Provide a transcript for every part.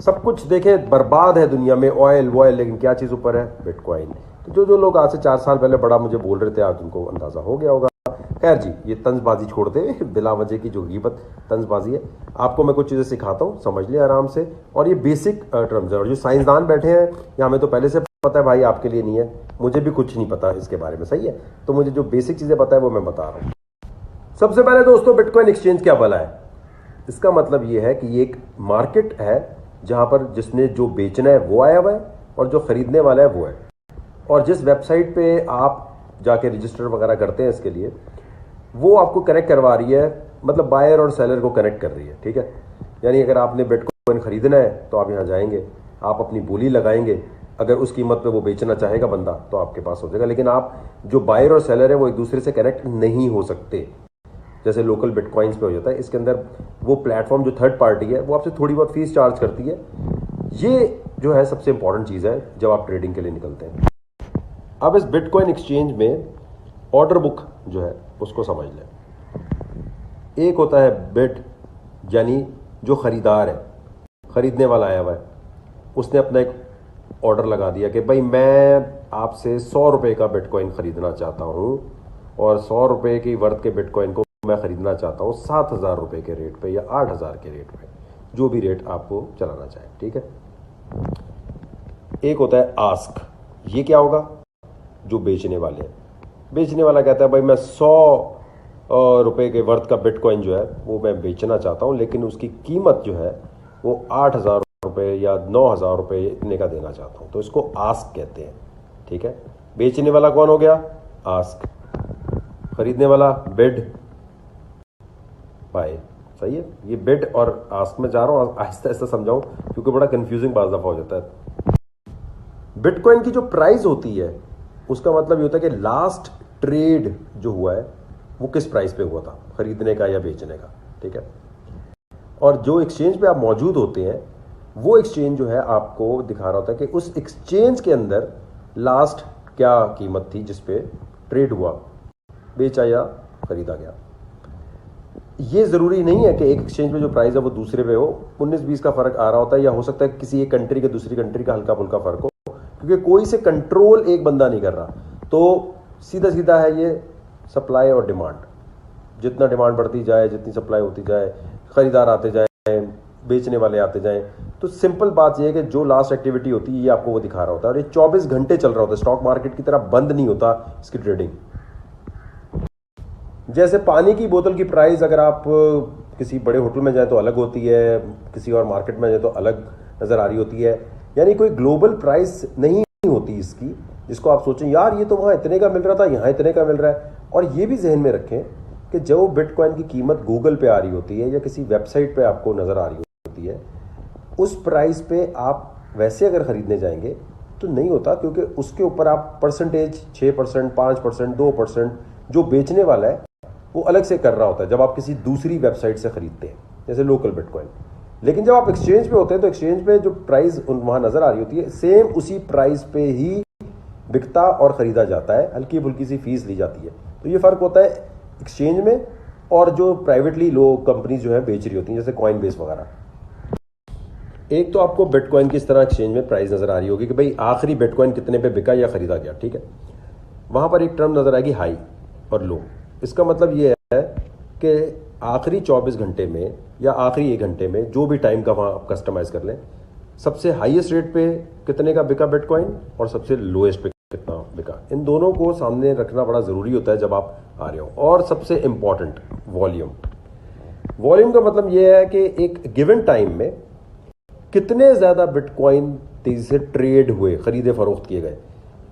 सब कुछ देखे बर्बाद है दुनिया में, ऑयल वॉयल, लेकिन क्या चीज़ ऊपर है? बिटकॉइन। तो जो जो लोग आज से 4 साल पहले बड़ा मुझे बोल रहे थे, आज उनको अंदाज़ा हो गया होगा। खैर जी, ये तंजबाजी छोड़ दे, बिला वजह की जो गीबत तंजबाजी है। आपको मैं कुछ चीज़ें सिखाता हूँ, समझ लिया आराम से। और ये बेसिक टर्म्स है, और जो साइंसदान बैठे हैं या हमें तो पहले से पता है भाई, आपके लिए नहीं है, मुझे भी कुछ नहीं पता इसके बारे में, सही है। तो मुझे जो बेसिक चीज़ें पता है वो मैं बता रहा हूँ। सबसे पहले दोस्तों, बिटकॉइन एक्सचेंज क्या भला है? इसका मतलब ये है कि ये एक मार्केट है जहां पर जिसने जो बेचना है वो आया हुआ है और जो खरीदने वाला है वो है। और जिस वेबसाइट पे आप जाके रजिस्टर वगैरह करते हैं इसके लिए, वो आपको कनेक्ट करवा रही है, मतलब बायर और सेलर को कनेक्ट कर रही है, ठीक है। यानी अगर आपने बिटकॉइन खरीदना है तो आप यहाँ जाएंगे, आप अपनी बोली लगाएंगे, अगर उस कीमत पे वो बेचना चाहेगा बंदा तो आपके पास हो जाएगा। लेकिन आप जो बायर और सेलर है वो एक दूसरे से कनेक्ट नहीं हो सकते, जैसे लोकल बिटकॉइंस पे हो जाता है। इसके अंदर वो प्लेटफॉर्म जो थर्ड पार्टी है वो आपसे थोड़ी बहुत फीस चार्ज करती है। ये जो है सबसे इंपॉर्टेंट चीज़ है जब आप ट्रेडिंग के लिए निकलते हैं। अब इस बिटकॉइन एक्सचेंज में ऑर्डर बुक जो है उसको समझ लें। एक होता है बिड, यानी जो खरीदार है, खरीदने वाला आया हुआ है, उसने अपना एक ऑर्डर लगा दिया कि भाई मैं आपसे 100 रुपये का बिटकॉइन खरीदना चाहता हूँ, और 100 रुपये की वर्थ के बिटकॉइन को मैं खरीदना चाहता हूँ 7,000 रुपये के रेट पे या 8,000 के रेट पे, जो भी रेट आपको चलाना चाहे, ठीक है। एक होता है आस्क। ये क्या होगा? जो बेचने वाले हैं, बेचने वाला कहता है भाई मैं 100 रुपये के वर्थ का बिटकॉइन जो है वो मैं बेचना चाहता हूँ, लेकिन उसकी कीमत जो है वो 8,000 रुपये या 9,000 रुपये इतने का देना चाहता हूँ, तो इसको आस्क कहते हैं, ठीक है। बेचने वाला कौन हो गया? आस्क। खरीदने वाला बिड, बाय, सही है। ये बिड और आस्क में जा रहा हूँ आहिस्ता आहिस्ता समझाऊं, क्योंकि बड़ा कंफ्यूजिंग बाज़ दफ़ा हो जाता है। बिटकॉइन की जो प्राइस होती है उसका मतलब ये होता है कि लास्ट ट्रेड जो हुआ है वो किस प्राइस पे हुआ था, खरीदने का या बेचने का, ठीक है। और जो एक्सचेंज पे आप मौजूद होते हैं वो एक्सचेंज जो है आपको दिखा रहा होता है कि उस एक्सचेंज के अंदर लास्ट क्या कीमत थी जिस पे ट्रेड हुआ, बेचा या खरीदा गया। ये ज़रूरी नहीं है कि एक एक्सचेंज पे जो प्राइस है वो दूसरे पे हो, 19-20 का फ़र्क आ रहा होता है, या हो सकता है किसी एक कंट्री के दूसरी कंट्री का हल्का फुल्का फ़र्क हो, क्योंकि कोई से कंट्रोल एक बंदा नहीं कर रहा। तो सीधा सीधा है ये सप्लाई और डिमांड, जितना डिमांड बढ़ती जाए, जितनी सप्लाई होती जाए, ख़रीदार आते जाए, बेचने वाले आते जाएं, तो सिंपल बात यह है कि जो लास्ट एक्टिविटी होती है ये आपको वो दिखा रहा होता है। और ये 24 घंटे चल रहा होता है, स्टॉक मार्केट की तरह बंद नहीं होता इसकी ट्रेडिंग। जैसे पानी की बोतल की प्राइस अगर आप किसी बड़े होटल में जाए तो अलग होती है, किसी और मार्केट में जाए तो अलग नज़र आ रही होती है, यानी कोई ग्लोबल प्राइस नहीं होती इसकी, जिसको आप सोचें यार ये तो वहाँ इतने का मिल रहा था, यहाँ इतने का मिल रहा है। और ये भी जहन में रखें कि जो बिटकॉइन की कीमत गूगल पे आ रही होती है या किसी वेबसाइट पे आपको नज़र आ रही होती है, उस प्राइस पे आप वैसे अगर ख़रीदने जाएंगे तो नहीं होता, क्योंकि उसके ऊपर आप परसेंटेज 6%, 5%, 2% जो बेचने वाला है वो अलग से कर रहा होता है जब आप किसी दूसरी वेबसाइट से ख़रीदते हैं, जैसे लोकल बिटकॉइन। लेकिन जब आप एक्सचेंज पे होते हैं तो एक्सचेंज पे जो प्राइस वहाँ नज़र आ रही होती है, सेम उसी प्राइस पे ही बिकता और ख़रीदा जाता है, हल्की फुल्की सी फीस ली जाती है। तो ये फ़र्क होता है एक्सचेंज में और जो प्राइवेटली लोग कंपनीज जो है बेच रही होती हैं, जैसे कॉइन बेस वगैरह। एक तो आपको बिटकॉइन की इस तरह एक्सचेंज में प्राइस नज़र आ रही होगी कि भाई आखिरी बिटकॉइन कितने पे बिका या ख़रीदा गया, ठीक है। वहाँ पर एक टर्म नज़र आएगी हाई और लो। इसका मतलब ये है कि आखिरी 24 घंटे में या आखिरी 1 घंटे में जो भी टाइम का वहाँ आप कस्टमाइज़ कर लें, सबसे हाईएस्ट रेट पे कितने का बिका बिटकॉइन और सबसे लोएस्ट पे कितना बिका, इन दोनों को सामने रखना बड़ा ज़रूरी होता है जब आप आ रहे हो। और सबसे इम्पॉर्टेंट वॉल्यूम। वॉल्यूम का मतलब ये है कि एक गिवन टाइम में कितने ज़्यादा बिटकॉइन तेज़ी से ट्रेड हुए, ख़रीदे फरोख्त किए गए।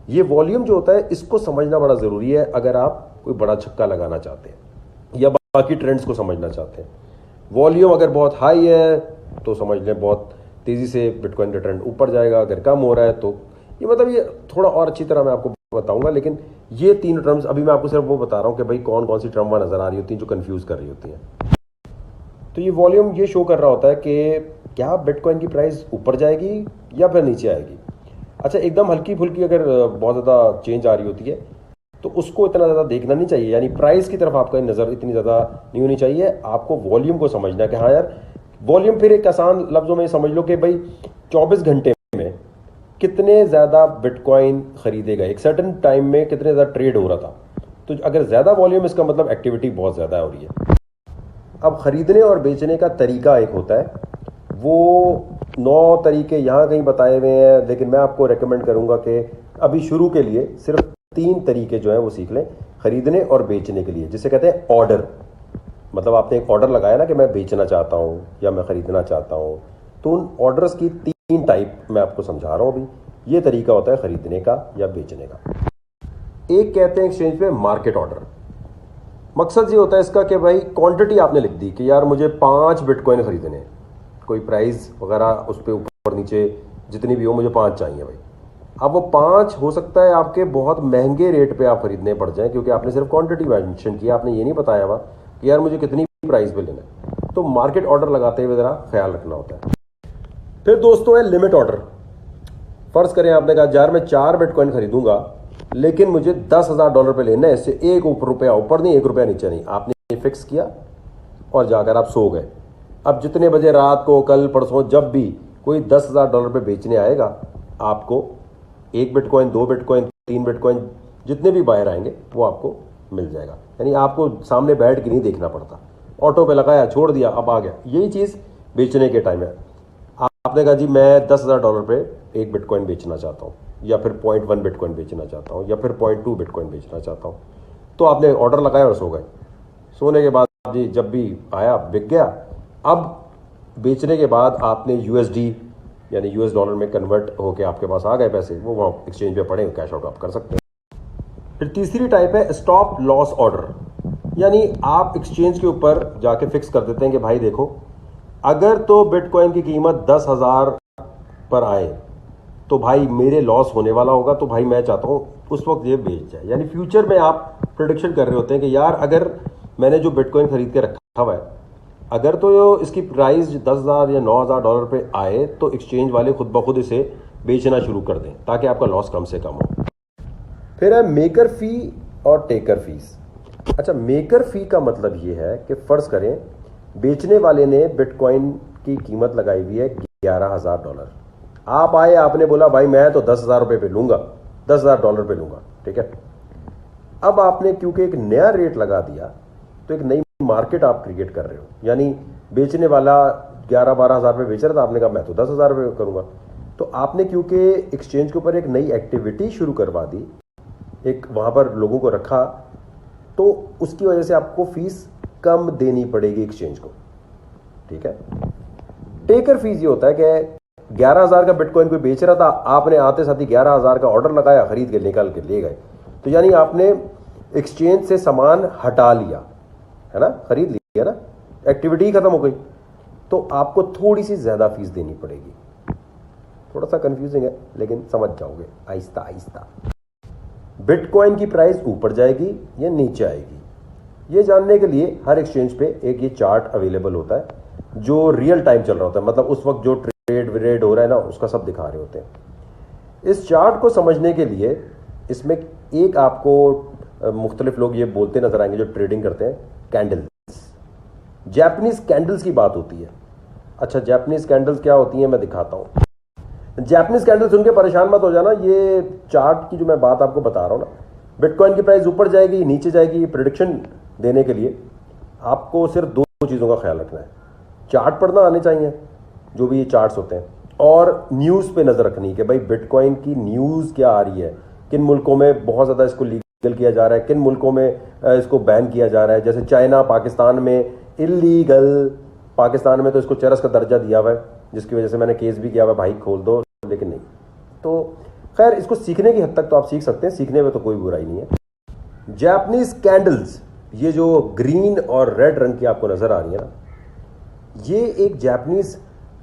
ये वॉल्यूम जो होता है इसको समझना बड़ा ज़रूरी है अगर आप कोई बड़ा छक्का लगाना चाहते हैं या बाकी ट्रेंड्स को समझना चाहते हैं। वॉल्यूम अगर बहुत हाई है तो समझ लें बहुत तेज़ी से बिटकॉइन का ट्रेंड ऊपर जाएगा, अगर कम हो रहा है तो ये मतलब ये थोड़ा और अच्छी तरह मैं आपको बताऊंगा। लेकिन ये 3 टर्म्स अभी मैं आपको सिर्फ वो बता रहा हूँ कि भाई कौन कौन सी टर्म वहाँ नज़र आ रही होती हैं जो कन्फ्यूज़ कर रही होती हैं। तो ये वॉल्यूम ये शो कर रहा होता है कि क्या बिटकॉइन की प्राइस ऊपर जाएगी या फिर नीचे आएगी। अच्छा, एकदम हल्की फुल्की अगर बहुत ज़्यादा चेंज आ रही होती है तो उसको इतना ज़्यादा देखना नहीं चाहिए, यानी प्राइस की तरफ आपका नज़र इतनी ज़्यादा नहीं होनी चाहिए। आपको वॉल्यूम को समझना है कि हाँ यार वॉल्यूम फिर एक आसान लफ्जों में समझ लो कि भाई 24 घंटे में कितने ज़्यादा बिटकॉइन खरीदेगा, एक सर्टेन टाइम में कितने ज़्यादा ट्रेड हो रहा था। तो अगर ज़्यादा वॉल्यूम, इसका मतलब एक्टिविटी बहुत ज़्यादा हो रही है। अब ख़रीदने और बेचने का तरीका एक होता है, वो 9 तरीके यहाँ कहीं बताए हुए हैं, लेकिन मैं आपको रेकमेंड करूँगा कि अभी शुरू के लिए सिर्फ 3 तरीके जो हैं वो सीख लें खरीदने और बेचने के लिए, जिसे कहते हैं ऑर्डर। मतलब आपने एक ऑर्डर लगाया ना कि मैं बेचना चाहता हूँ या मैं ख़रीदना चाहता हूँ, तो उन ऑर्डर्स की 3 टाइप मैं आपको समझा रहा हूँ अभी। ये तरीका होता है ख़रीदने का या बेचने का। एक कहते हैं एक्सचेंज पे मार्केट ऑर्डर। मकसद ये होता है इसका कि भाई क्वांटिटी आपने लिख दी कि यार मुझे 5 बिटकॉइन खरीदने हैं, कोई प्राइस वगैरह उस पर ऊपर नीचे जितनी भी हो, मुझे 5 चाहिए भाई। अब वो 5 हो सकता है आपके बहुत महंगे रेट पे आप खरीदने पड़ जाएं, क्योंकि आपने सिर्फ क्वांटिटी मेंशन किया, आपने ये नहीं बताया हुआ कि यार मुझे कितनी प्राइस पे लेना है। तो मार्केट ऑर्डर लगाते हुए ज़रा ख्याल रखना होता है। फिर दोस्तों है लिमिट ऑर्डर। फ़र्ज़ करें आपने कहा यार मैं 4 बिटकॉइन खरीदूंगा, लेकिन मुझे $10,000 पे लेना है, इससे ₹1 ऊपर नहीं, ₹1 नीचे नहीं। आपने फिक्स किया और जाकर आप सो गए। अब जितने बजे रात को, कल परसों, जब भी कोई $10,000 पे बेचने आएगा, आपको 1 बिटकॉइन, 2 बिटकॉइन, 3 बिटकॉइन, जितने भी बायर आएंगे वो आपको मिल जाएगा। यानी आपको सामने बैठ के नहीं देखना पड़ता, ऑटो पे लगाया, छोड़ दिया, अब आ गया। यही चीज़ बेचने के टाइम है। आपने कहा जी मैं $10,000 पे 1 बिटकॉइन बेचना चाहता हूँ, या फिर 0.1 बिटकॉइन बेचना चाहता हूँ, या फिर 0.2 बिटकॉइन बेचना चाहता हूँ। तो आपने ऑर्डर लगाया और सो गए। सोने के बाद जी जब भी आया बिक गया। अब बेचने के बाद आपने USD यानी US डॉलर में कन्वर्ट होकर आपके पास आ गए पैसे, वो वहाँ एक्सचेंज पे पड़े, कैश आउट आप कर सकते हैं। फिर तीसरी टाइप है स्टॉप लॉस ऑर्डर। यानी आप एक्सचेंज के ऊपर जाके फिक्स कर देते हैं कि भाई देखो, अगर तो बिटकॉइन की कीमत 10,000 पर आए तो भाई मेरे लॉस होने वाला होगा, तो भाई मैं चाहता हूँ उस वक्त ये बेच जाए। यानी फ्यूचर में आप प्रोडिक्शन कर रहे होते हैं कि यार अगर मैंने जो बिटकॉइन खरीद के रखा हुआ है, अगर तो इसकी प्राइस 10,000 या $9,000 पे आए तो एक्सचेंज वाले खुद ब खुद इसे बेचना शुरू कर दें, ताकि आपका लॉस कम से कम हो। फिर है मेकर फी और टेकर फीस। अच्छा, मेकर फी का मतलब ये है कि फ़र्ज़ करें बेचने वाले ने बिटकॉइन की कीमत लगाई हुई है $11,000। आप आए, आपने बोला भाई मैं तो $10,000 पे लूँगा, $10,000 पे लूँगा, ठीक है। अब आपने क्योंकि एक नया रेट लगा दिया, तो एक नई मार्केट आप क्रिएट कर रहे हो। यानी बेचने वाला 11-12 हज़ार पे बेच रहा था, आपने कहा मैं तो 10,000 पे करूँगा। तो आपने क्योंकि एक्सचेंज के ऊपर एक नई एक्टिविटी शुरू करवा दी, एक वहाँ पर लोगों को रखा, तो उसकी वजह से आपको फीस कम देनी पड़ेगी एक्सचेंज को, ठीक है। टेकर फीस ये होता है कि 11,000 का बिटकॉइन कोई बेच रहा था, आपने आते साथ ही 11,000 का ऑर्डर लगाया, खरीद के निकाल के ले गए। तो यानी आपने एक्सचेंज से सामान हटा लिया, है ना, खरीद लिया ना, एक्टिविटी ही खत्म हो गई। तो आपको थोड़ी सी ज्यादा फीस देनी पड़ेगी। थोड़ा सा कंफ्यूजिंग है, लेकिन समझ जाओगे आहिस्ता आहिस्ता। बिटकॉइन की प्राइस ऊपर जाएगी या नीचे आएगी, ये जानने के लिए हर एक्सचेंज पे एक ये चार्ट अवेलेबल होता है जो रियल टाइम चल रहा होता है। मतलब उस वक्त जो ट्रेड विरेड हो रहा है ना, उसका सब दिखा रहे होते हैं। इस चार्ट को समझने के लिए इसमें एक आपको मुख्तलिफ लोग ये बोलते नजर आएंगे जो ट्रेडिंग करते हैं, कैंडल्स, जैपनीज कैंडल्स की बात होती है। अच्छा, जैपनीज कैंडल्स क्या होती हैं मैं दिखाता हूं। जैपनीज कैंडल्स सुन के परेशान मत हो जाना। ये चार्ट की जो मैं बात आपको बता रहा हूं ना, बिटकॉइन की प्राइस ऊपर जाएगी नीचे जाएगी, प्रेडिक्शन देने के लिए आपको सिर्फ 2 चीज़ों का ख्याल रखना है। चार्ट पढ़ना आने चाहिए, जो भी ये चार्ट्स होते हैं, और न्यूज़ पे नज़र रखनी कि भाई बिटकॉइन की न्यूज़ क्या आ रही है, किन मुल्कों में बहुत ज़्यादा इसको लीगल किया जा रहा है, किन मुल्कों में इसको बैन किया जा रहा है। जैसे चाइना, पाकिस्तान में इलीगल, पाकिस्तान में तो इसको चरस का दर्जा दिया हुआ है, जिसकी वजह से मैंने केस भी किया हुआ, भाई खोल दो, लेकिन नहीं। तो खैर, इसको सीखने की हद तक तो आप सीख सकते हैं, सीखने में तो कोई बुराई नहीं है। जापानीज कैंडल्स, ये जो ग्रीन और रेड रंग की आपको नजर आ रही है ना, ये एक जापानीज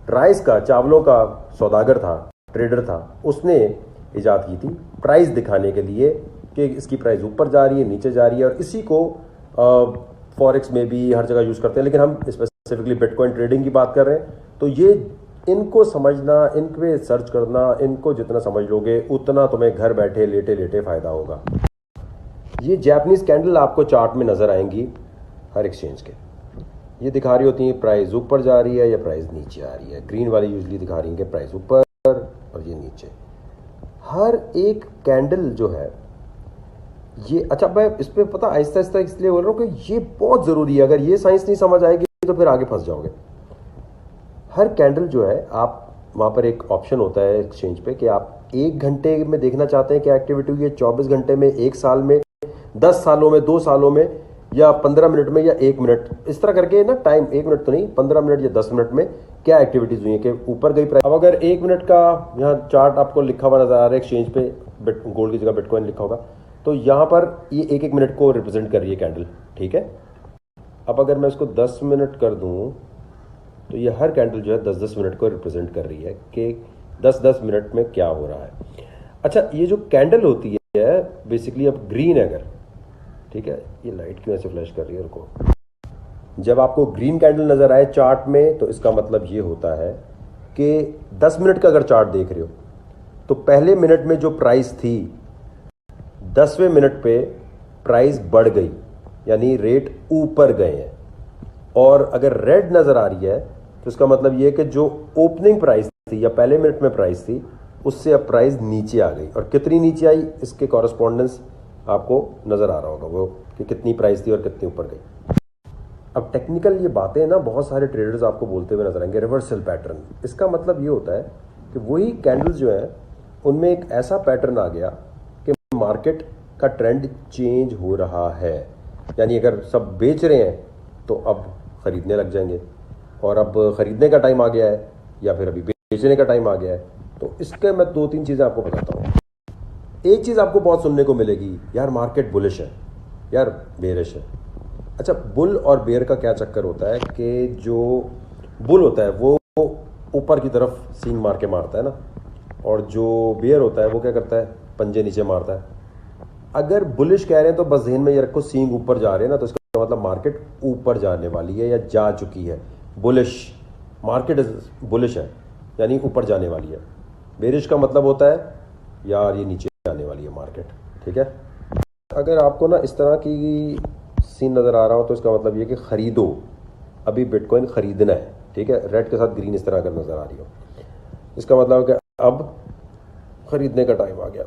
राइस का, चावलों का सौदागर था, ट्रेडर था, उसने इजाद की थी प्राइस दिखाने के लिए कि इसकी प्राइस ऊपर जा रही है नीचे जा रही है। और इसी को फॉरेक्स में भी हर जगह यूज़ करते हैं, लेकिन हम स्पेसिफिकली बिटकॉइन ट्रेडिंग की बात कर रहे हैं। तो ये इनको समझना, इन पे सर्च करना, इनको जितना समझ लोगे उतना तुम्हें घर बैठे लेटे लेटे फ़ायदा होगा। ये जापानीज कैंडल आपको चार्ट में नज़र आएंगी हर एक्सचेंज के। ये दिखा रही होती है प्राइस ऊपर जा रही है या प्राइस नीचे आ रही है। ग्रीन वाली यूजली दिखा रही है कि प्राइस ऊपर और ये नीचे। हर एक कैंडल जो है ये, अच्छा मैं इस पर पता आहिस्ता आहिस्ता इसलिए बोल रहा हूँ कि ये बहुत ज़रूरी है। अगर ये साइंस नहीं समझ आएगी तो फिर आगे फंस जाओगे। हर कैंडल जो है, आप वहाँ पर एक ऑप्शन होता है एक्सचेंज पे कि आप 1 घंटे में देखना चाहते हैं क्या एक्टिविटी हुई है, 24 घंटे में, 1 साल में, 10 सालों में, 2 सालों में, या 15 मिनट में, या 1 मिनट, इस तरह करके ना टाइम, 1 मिनट तो नहीं, 15 मिनट या 10 मिनट में क्या एक्टिविटीज हुई है कि ऊपर गई प्राइस। अब अगर 1 मिनट का यहाँ चार्ट आपको लिखा हुआ नजर आ रहा है एक्सचेंज पे, गोल्ड की जगह बिटकॉइन लिखा होगा, तो यहाँ पर ये 1-1 मिनट को रिप्रेजेंट कर रही है कैंडल, ठीक है। अब अगर मैं इसको 10 मिनट कर दूँ तो ये हर कैंडल जो है 10-10 मिनट को रिप्रेजेंट कर रही है कि 10-10 मिनट में क्या हो रहा है। अच्छा, ये जो कैंडल होती है बेसिकली, अब ग्रीन है अगर, ठीक है, ये लाइट क्यों ऐसे फ्लैश कर रही है उनको, जब आपको ग्रीन कैंडल नजर आए चार्ट में तो इसका मतलब ये होता है कि 10 मिनट का अगर चार्ट देख रहे हो तो पहले मिनट में जो प्राइस थी 10वें मिनट पे प्राइस बढ़ गई, यानी रेट ऊपर गए हैं। और अगर रेड नजर आ रही है तो इसका मतलब ये कि जो ओपनिंग प्राइस थी या पहले मिनट में प्राइस थी उससे अब प्राइस नीचे आ गई। और कितनी नीचे आई, इसके कॉरस्पॉन्डेंस आपको नजर आ रहा होगा वो, कि कितनी प्राइस थी और कितनी ऊपर गई। अब टेक्निकल ये बातें ना बहुत सारे ट्रेडर्स आपको बोलते हुए नजर आएंगे, रिवर्सल पैटर्न। इसका मतलब ये होता है कि वही कैंडल्स जो है उनमें एक ऐसा पैटर्न आ गया कि मार्केट का ट्रेंड चेंज हो रहा है, यानी अगर सब बेच रहे हैं तो अब खरीदने लग जाएंगे, और अब खरीदने का टाइम आ गया है या फिर अभी बेचने का टाइम आ गया है। तो इसके मैं 2-3 चीज़ें आपको बताता हूँ। एक चीज़ आपको बहुत सुनने को मिलेगी, यार मार्केट बुलिश है, यार बेरिश है। अच्छा, बुल और बेयर का क्या चक्कर होता है कि जो बुल होता है वो ऊपर की तरफ सींग मार के मारता है ना, और जो बेयर होता है वो क्या करता है, पंजे नीचे मारता है। अगर बुलिश कह रहे हैं तो बस ज़हन में ये रखो, सींग ऊपर जा रहे हैं ना, तो इसका मतलब मार्केट ऊपर जाने वाली है या जा चुकी है। बुलिश मार्केट बुलिश है यानी ऊपर जाने वाली है। बेरिश का मतलब होता है यार ये नीचे जाने वाली है मार्केट, ठीक है। अगर आपको ना इस तरह की सीन नज़र आ रहा हो तो इसका मतलब ये कि ख़रीदो, अभी बिटकॉइन ख़रीदना है, ठीक है। रेड के साथ ग्रीन इस तरह अगर नज़र आ रही हो, इसका मतलब कि अब ख़रीदने का टाइम आ गया।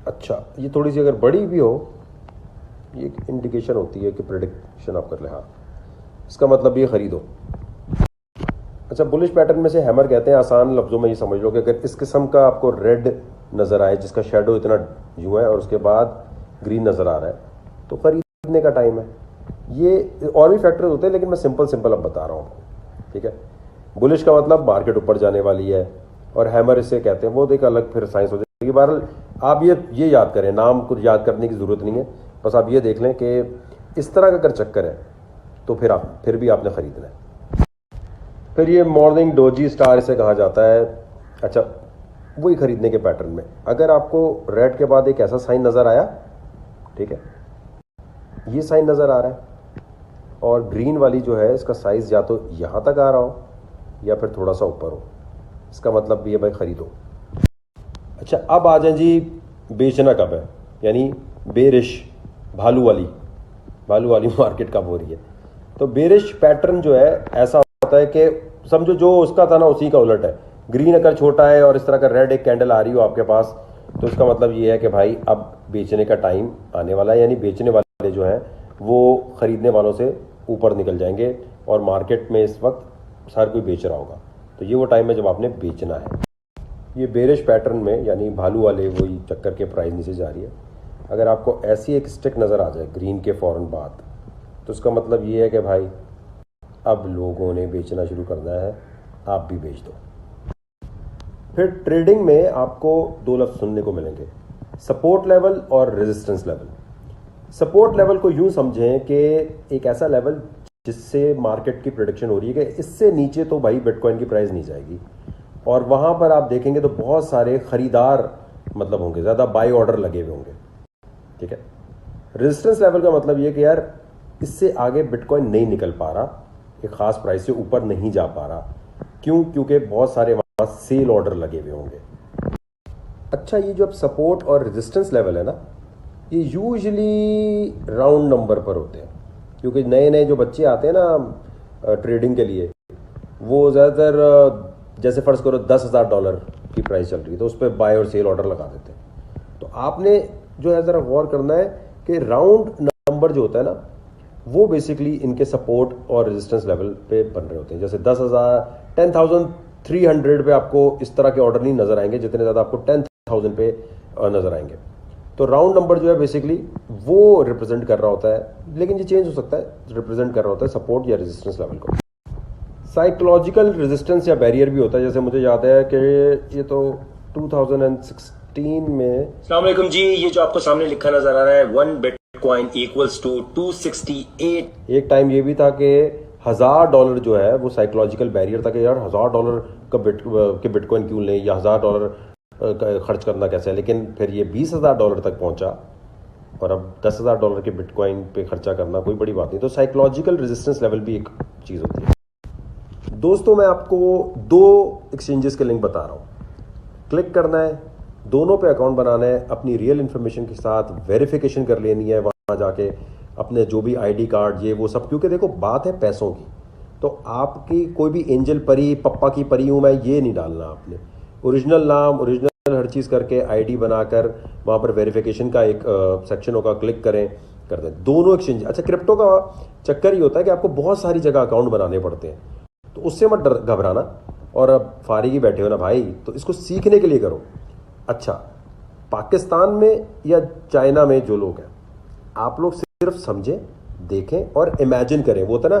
अच्छा, ये थोड़ी सी अगर बड़ी भी हो, ये एक इंडिकेशन होती है कि प्रेडिक्शन आप कर ले, हाँ, इसका मतलब ये ख़रीदो। अच्छा, बुलिश पैटर्न में से हैमर कहते हैं। आसान लफ्ज़ों में ये समझ लो कि अगर इस किस्म का आपको रेड नज़र आए जिसका शेडो इतना यूँ है और उसके बाद ग्रीन नज़र आ रहा है तो खरीदने का टाइम है। ये और भी फैक्टर्स होते हैं लेकिन मैं सिंपल अब बता रहा हूँ, ठीक है। बुलिश का मतलब मार्केट ऊपर जाने वाली है, और हैमर इसे कहते हैं, वो एक अलग फिर साइंस हो जाएगी। बहरहाल आप ये याद करें, नाम कुछ याद करने की ज़रूरत नहीं है, बस आप ये देख लें कि इस तरह का अगर चक्कर है तो फिर भी आपने ख़रीदना है। फिर ये मॉर्निंग डोजी स्टार इसे कहा जाता है। अच्छा, वही खरीदने के पैटर्न में अगर आपको रेड के बाद एक ऐसा साइन नज़र आया, ठीक है, ये साइन नज़र आ रहा है, और ग्रीन वाली जो है इसका साइज़ या तो यहाँ तक आ रहा हो या फिर थोड़ा सा ऊपर हो, इसका मतलब भी है भाई ख़रीदो। अच्छा, अब आ जाए जी बेचना कब है, यानी बेरिश भालू वाली मार्केट कब हो रही है। तो बेरिश पैटर्न जो है ऐसा होता है कि समझो जो उसका था ना उसी का उलट है। ग्रीन अगर छोटा है और इस तरह का रेड एक कैंडल आ रही हो आपके पास, तो इसका मतलब ये है कि भाई अब बेचने का टाइम आने वाला है, यानी बेचने वाले जो हैं वो खरीदने वालों से ऊपर निकल जाएंगे, और मार्केट में इस वक्त हर कोई बेच रहा होगा। तो ये वो टाइम है जब आपने बेचना है। ये बेरिश पैटर्न में यानी भालू वाले वही चक्कर के प्राइस नीचे जा रही है। अगर आपको ऐसी एक स्टिक नज़र आ जाए ग्रीन के फ़ौरन बाद, तो इसका मतलब ये है कि भाई अब लोगों ने बेचना शुरू करना है, आप भी बेच दो। फिर ट्रेडिंग में आपको 2 लफ्ज़ सुनने को मिलेंगे, सपोर्ट लेवल और रेजिस्टेंस लेवल। सपोर्ट लेवल को यूं समझें कि एक ऐसा लेवल जिससे मार्केट की प्रेडिक्शन हो रही है कि इससे नीचे तो भाई बिटकॉइन की प्राइस नहीं जाएगी, और वहां पर आप देखेंगे तो बहुत सारे खरीदार मतलब होंगे, ज़्यादा बाई ऑर्डर लगे हुए होंगे, ठीक है। रेजिस्टेंस लेवल का मतलब ये कि यार इससे आगे बिटकॉइन नहीं निकल पा रहा, एक ख़ास प्राइस से ऊपर नहीं जा पा रहा। क्यों? क्योंकि बहुत सारे वहाँ सेल ऑर्डर लगे हुए होंगे। अच्छा, ये जो अब सपोर्ट और रेजिस्टेंस लेवल है ना, ये यूजुअली राउंड नंबर पर होते हैं, क्योंकि नए नए जो बच्चे आते हैं ना ट्रेडिंग के लिए, वो ज़्यादातर जैसे फ़र्ज़ करो $10,000 की प्राइस चल रही है तो उस पर बाय और सेल ऑर्डर लगा देते हैं। तो आपने जो है ज़रा गौर करना है कि राउंड नंबर जो होता है ना, वो बेसिकली इनके सपोर्ट और रेजिस्टेंस लेवल पे बन रहे होते हैं। जैसे 10,300 पे आपको इस तरह के ऑर्डर नहीं नज़र आएंगे जितने ज़्यादा आपको 10,000 पे नज़र आएंगे। तो राउंड नंबर जो है बेसिकली वो रिप्रेजेंट कर रहा होता है, लेकिन ये चेंज हो सकता है, रिप्रेजेंट कर रहा होता है सपोर्ट या रेजिस्टेंस लेवल को। साइकोलॉजिकल रेजिस्टेंस या बैरियर भी होता है। जैसे मुझे याद है कि ये तो 2016 में, अस्सलाम वालेकुम जी, ये जो आपको सामने लिखा नजर आ रहा है 1 बिटकॉइन इक्वल्स टू 268। एक टाइम ये भी था कि $1,000 जो है वो साइकोलॉजिकल बैरियर था कि यार $1,000 के बिटकॉइन क्यों लें या $1,000 खर्च करना कैसे है। लेकिन फिर ये $20,000 तक पहुंचा और अब $10,000 के बिटकॉइन पे खर्चा करना कोई बड़ी बात नहीं। तो साइकोलॉजिकल रेजिस्टेंस लेवल भी एक चीज़ होती है। दोस्तों, मैं आपको 2 एक्सचेंजेस के लिंक बता रहा हूँ। क्लिक करना है, दोनों पे अकाउंट बनाना है, अपनी रियल इन्फॉर्मेशन के साथ वेरिफिकेशन कर लेनी है वहाँ जाके, अपने जो भी आईडी कार्ड ये वो सब। क्योंकि देखो बात है पैसों की, तो आपकी कोई भी एंजल परी, पप्पा की परी हूँ मैं, ये नहीं डालना आपने। ओरिजिनल नाम, ओरिजिनल हर चीज़ करके आईडी बनाकर वहाँ पर वेरिफिकेशन का एक सेक्शन होगा, क्लिक करें, कर दें। दोनों एक्सचेंज, अच्छा क्रिप्टो का चक्कर ये होता है कि आपको बहुत सारी जगह अकाउंट बनाने पड़ते हैं, तो उससे मत घबराना। और अब फारिग ही बैठे हो ना भाई, तो इसको सीखने के लिए करो। अच्छा, पाकिस्तान में या चाइना में जो लोग हैं, आप लोग सिर्फ समझें, देखें और इमेजिन करें। वो तो ना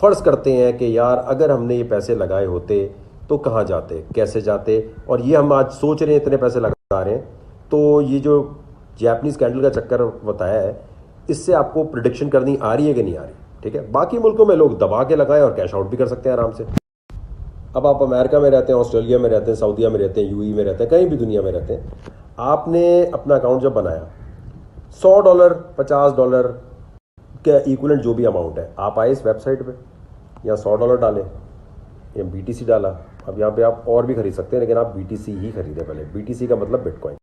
फर्ज करते हैं कि यार अगर हमने ये पैसे लगाए होते तो कहाँ जाते, कैसे जाते, और ये हम आज सोच रहे हैं इतने पैसे लगा रहे हैं। तो ये जो जैपनीज कैंडल का चक्कर बताया है, इससे आपको प्रिडिक्शन करनी आ रही है कि नहीं आ रही। ठीक है, बाकी मुल्कों में लोग दबा के लगाएं और कैश आउट भी कर सकते हैं आराम से। अब आप अमेरिका में रहते हैं, ऑस्ट्रेलिया में रहते हैं, सऊदीया में रहते हैं, यूएई में रहते हैं, कहीं भी दुनिया में रहते हैं, आपने अपना अकाउंट जब बनाया, $100, $50 के इक्वलेंट जो भी अमाउंट है, आप आए इस वेबसाइट पे, यहाँ $100 डालें या BTC डाला। अब यहाँ पे आप और भी खरीद सकते हैं, लेकिन आप BTC ही खरीदें पहले। BTC का मतलब बिटकॉइन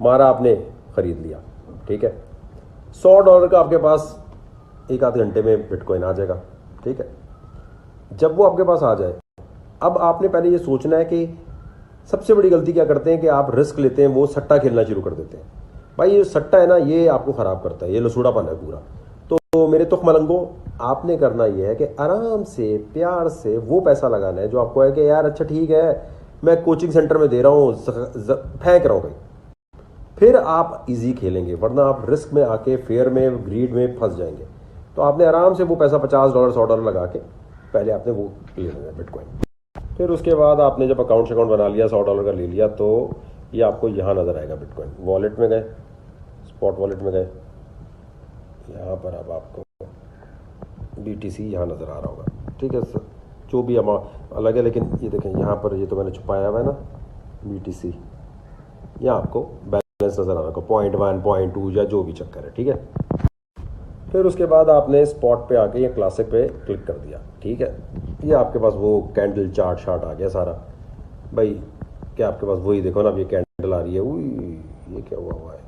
मारा, आपने खरीद लिया। ठीक है, $100 का आपके पास 1 आधे घंटे में बिटकॉइन आ जाएगा। ठीक है, जब वो आपके पास आ जाए, अब आपने पहले ये सोचना है कि सबसे बड़ी गलती क्या करते हैं कि आप रिस्क लेते हैं, वो सट्टा खेलना शुरू कर देते हैं। भाई ये सट्टा है ना, ये आपको ख़राब करता है, ये लसूड़ापन है पूरा। तो मेरे तुख मलंगो, आपने करना ये है कि आराम से प्यार से वो पैसा लगाना है जो आपको है कि यार अच्छा ठीक है, मैं कोचिंग सेंटर में दे रहा हूँ, फेंक रहा हूँ भाई। फिर आप इजी खेलेंगे, वरना आप रिस्क में आके फेयर में, ग्रीड में फंस जाएंगे। तो आपने आराम से वो पैसा $50, $100 लगा के पहले आपने वो ले लेना है बिटकॉइन। फिर उसके बाद आपने जब अकाउंट बना लिया, $100 का ले लिया, तो ये आपको यहाँ नज़र आएगा बिटकॉइन। वॉलेट में गए, स्पॉट वॉलेट में गए, यहाँ पर अब आपको BTC यहाँ नज़र आ रहा होगा। ठीक है सर, जो भी अमाउंट अलग है, लेकिन ये देखें यहाँ पर, ये तो मैंने छुपाया हुआ है ना BTC, यहाँ आपको बैलेंस नज़र आ रहा होगा 0.1, 0.2 या जो भी चक्कर है। ठीक है, फिर उसके बाद आपने स्पॉट पे आके या क्लासिक पे क्लिक कर दिया। ठीक है, ये आपके पास वो कैंडल चार्ट शार्ट आ गया सारा। भाई क्या आपके पास वही देखो ना, अब ये कैंडल आ रही है, ये क्या हुआ है,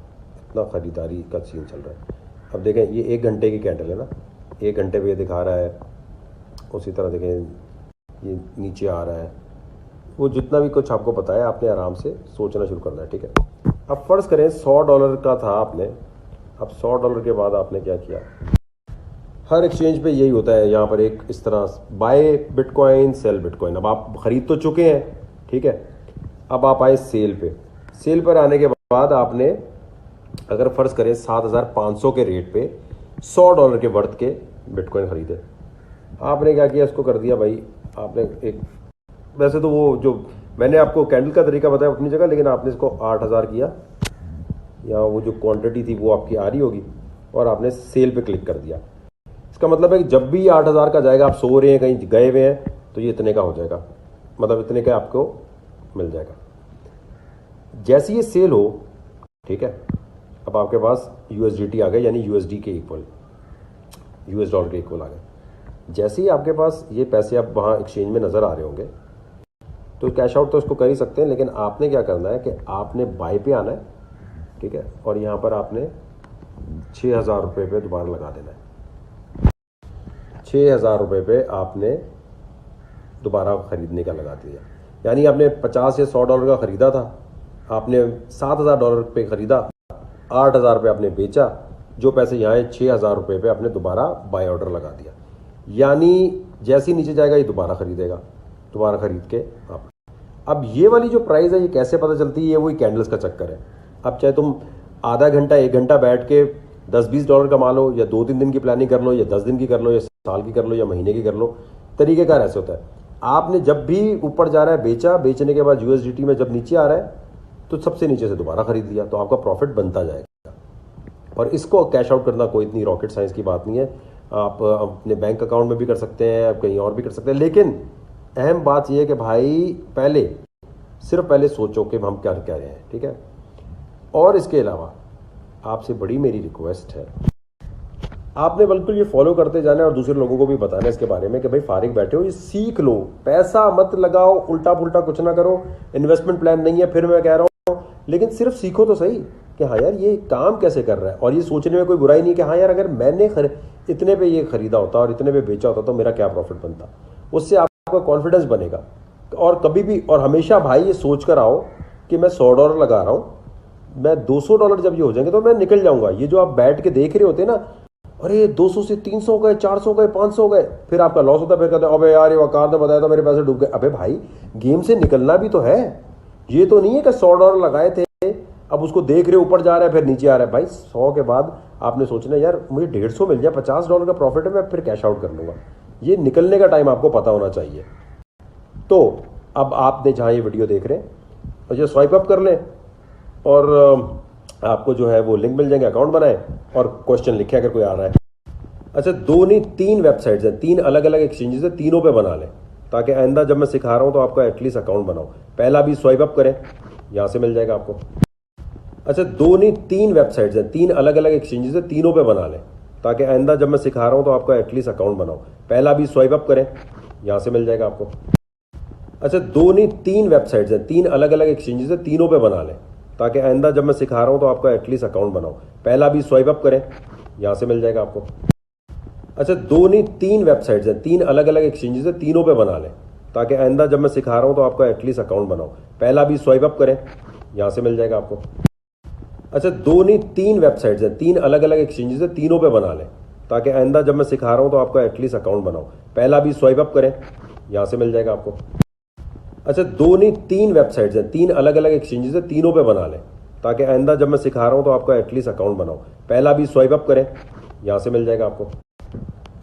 इतना ख़रीदारी का सीन चल रहा है। अब देखें, ये 1 घंटे की कैंडल है ना, 1 घंटे पे ये दिखा रहा है। उसी तरह देखें, ये नीचे आ रहा है। वो जितना भी कुछ आपको पता है, आपने आराम से सोचना शुरू करना है। ठीक है, अब फ़र्ज़ करें $100 का था आपने, अब $100 के बाद आपने क्या किया, हर एक्सचेंज पे यही होता है, यहाँ पर एक इस तरह बाय बिटकॉइन, सेल बिटकॉइन। अब आप खरीद तो चुके हैं, ठीक है, अब आप आए सेल पे। सेल पर आने के बाद आपने अगर फ़र्ज़ करें 7,500 के रेट पे $100 के वर्थ के बिटकॉइन ख़रीदे, आपने क्या किया, इसको कर दिया भाई आपने एक, वैसे तो वो जो मैंने आपको कैंडल का तरीका बताया अपनी जगह, लेकिन आपने इसको 8,000 किया, या वो जो क्वांटिटी थी वो आपकी आ रही होगी, और आपने सेल पे क्लिक कर दिया। इसका मतलब है कि जब भी 8,000 का जाएगा, आप सो रहे हैं, कहीं गए हुए हैं, तो ये इतने का हो जाएगा, मतलब इतने का आपको मिल जाएगा। जैसे ये सेल हो, ठीक है, अब आपके पास USDT आ गए, यानी USD के इक्वल, $US के इक्वल आ गए। जैसे ही आपके पास ये पैसे अब वहाँ एक्सचेंज में नज़र आ रहे होंगे, तो कैश आउट तो इसको कर ही सकते हैं, लेकिन आपने क्या करना है कि आपने बाय पे आना है। ठीक है, और यहाँ पर आपने $6,000 पे दोबारा लगा देना है। 6,000 रुपये पे आपने दोबारा खरीदने का लगा दिया। यानी आपने 50 या 100 डॉलर का ख़रीदा था, आपने 7,000 डॉलर पे ख़रीदा, 8,000 पे आपने बेचा, जो पैसे यहाँ है 6,000 रुपये पे आपने दोबारा बाय ऑर्डर लगा दिया। यानी जैसे ही नीचे जाएगा ये दोबारा खरीदेगा, दोबारा खरीद के आप। अब ये वाली जो प्राइस है ये कैसे पता चलती है? ये वही कैंडल्स का चक्कर है। अब चाहे तुम आधा घंटा 1 घंटा बैठ के 10-20 डॉलर कमा लो, या 2-3 दिन की प्लानिंग कर लो, या 10 दिन की कर लो, या साल की कर लो, या महीने की कर लो, तरीक़ेकार ऐसे होता है। आपने जब भी ऊपर जा रहा है बेचा, बेचने के बाद USDT में जब नीचे आ रहा है तो सबसे नीचे से दोबारा खरीद लिया, तो आपका प्रॉफिट बनता जाएगा। और इसको कैश आउट करना कोई इतनी रॉकेट साइंस की बात नहीं है। आप अपने बैंक अकाउंट में भी कर सकते हैं, आप कहीं और भी कर सकते हैं। लेकिन अहम बात यह है कि भाई पहले सोचो कि हम क्या कह रहे हैं, ठीक है। और इसके अलावा आपसे बड़ी मेरी रिक्वेस्ट है, आपने बिल्कुल ये फॉलो करते जाना है और दूसरे लोगों को भी बताना है इसके बारे में कि भाई फारिग बैठे हो, ये सीख लो, पैसा मत लगाओ, उल्टा पुल्टा कुछ ना करो। इन्वेस्टमेंट प्लान नहीं है फिर मैं कह रहा हूँ, लेकिन सिर्फ सीखो तो सही कि हाँ यार ये काम कैसे कर रहा है। और ये सोचने में कोई बुराई नहीं कि हाँ यार अगर मैंने इतने पे ये खरीदा होता और इतने पे बेचा होता तो मेरा क्या प्रॉफिट बनता। उससे आपका कॉन्फिडेंस बनेगा। और कभी भी और हमेशा भाई ये सोच कर आओ कि मैं 100 डॉलर लगा रहा हूँ, मैं 200 डॉलर जब ये हो जाएंगे तो मैं निकल जाऊंगा। ये जो आप बैठ के देख रहे होते हैं ना, अरे 200 से 300 गए, 400 गए, 500 गए, फिर आपका लॉस होता है। फिर कहते हैं अबे यार ये वकार ने बताया था मेरे पैसे डूब गए। अबे भाई गेम से निकलना भी तो है। ये तो नहीं है कि 100 डॉलर लगाए थे अब उसको देख रहे ऊपर जा रहा है फिर नीचे आ रहा है। भाई 100 के बाद आपने सोचना यार मुझे 150 मिल जाए, 50 डॉलर का प्रॉफिट है, मैं फिर कैश आउट कर लूंगा। ये निकलने का टाइम आपको पता होना चाहिए। तो अब आपने जहाँ ये वीडियो देख रहे हैं और ये स्वाइप अप कर लें और आपको जो है वो लिंक मिल जाएंगे, अकाउंट बनाएं और क्वेश्चन लिखें अगर कोई आ रहा है। अच्छा 2 नहीं 3 वेबसाइट्स हैं, 3 अलग अलग एक्सचेंजेस हैं, तीनों पे बना लें ताकि आइंदा जब मैं सिखा रहा हूँ तो आपका एटलीस्ट अकाउंट बनाओ। पहला भी स्वाइप अप करें, यहाँ से मिल जाएगा आपको। अच्छा 2 नहीं 3 वेबसाइट्स हैं, 3 अलग अलग एक्सचेंजेस हैं, तीनों पे बना लें ताकि आइंदा जब मैं सिखा रहा हूँ तो आपका एटलीस्ट अकाउंट बनाओ। पहला भी स्वाइप अप करें, यहाँ से मिल जाएगा आपको। अच्छा 2 नहीं 3 वेबसाइट्स हैं, 3 अलग अलग एक्सचेंजेस हैं, तीनों पे बना लें ताकि आइंदा जब मैं सिखा रहा हूँ तो आपका एटलीस्ट अकाउंट बनाओ। पहला भी स्वाइप अप करें, यहाँ से मिल जाएगा आपको। अच्छा 2 नहीं 3 वेबसाइट्स हैं, 3 अलग अलग एक्सचेंजेस हैं, तीनों पे बना लें ताकि आइंदा जब मैं सिखा रहा हूँ तो आपका एटलीस्ट अकाउंट बनाओ। पहला भी स्वाइप अप करें, यहाँ से मिल जाएगा आपको। अच्छा 2 नहीं 3 वेबसाइट्स हैं, 3 अलग अलग एक्सचेंजेस हैं, तीनों पे बना लें ताकि आइंदा जब मैं सिखा रहा हूँ तो आपका एटलीस्ट अकाउंट बनाओ। पहला भी स्वाइप अप करें, यहाँ से मिल जाएगा आपको। अच्छा 2 नहीं 3 वेबसाइट्स हैं, 3 अलग अलग एक्सचेंजेस हैं, तीनों पे बना लें ताकि आइंदा जब मैं सिखा रहा हूँ तो आपका एटलीस्ट अकाउंट बनाओ। पहला भी स्वाइप अप करें, यहाँ से मिल जाएगा आपको।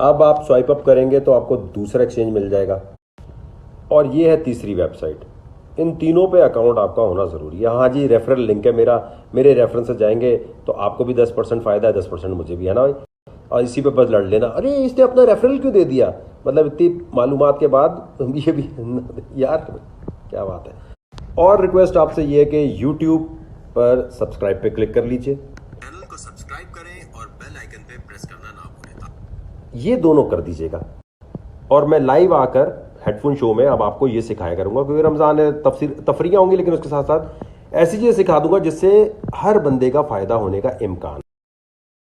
अब आप स्वाइप अप करेंगे तो आपको दूसरा एक्सचेंज मिल जाएगा और ये है तीसरी वेबसाइट। इन तीनों पे अकाउंट आपका होना ज़रूरी है। हाँ जी रेफरल लिंक है मेरे रेफरेंस से जाएंगे तो आपको भी 10% फ़ायदा है, 10% मुझे भी है ना भाई। और इसी पे बस लड़ लेना, अरे इसने अपना रेफरल क्यों दे दिया, मतलब इतनी मालूमात के बाद ये भी यार क्या बात है। और रिक्वेस्ट आपसे ये है कि यूट्यूब पर सब्सक्राइब पे क्लिक कर लीजिए, चैनल को सब्सक्राइब करें और बेल आइकन पे प्रेस करना ना भूलें। ये दोनों कर दीजिएगा। और मैं लाइव आकर हेडफोन शो में अब आपको ये सिखाया करूंगा, क्योंकि रमज़ान है, तफरीयाँ होंगी, लेकिन उसके साथ साथ ऐसी चीज़ें सिखा दूंगा जिससे हर बंदे का फ़ायदा होने का इम्कान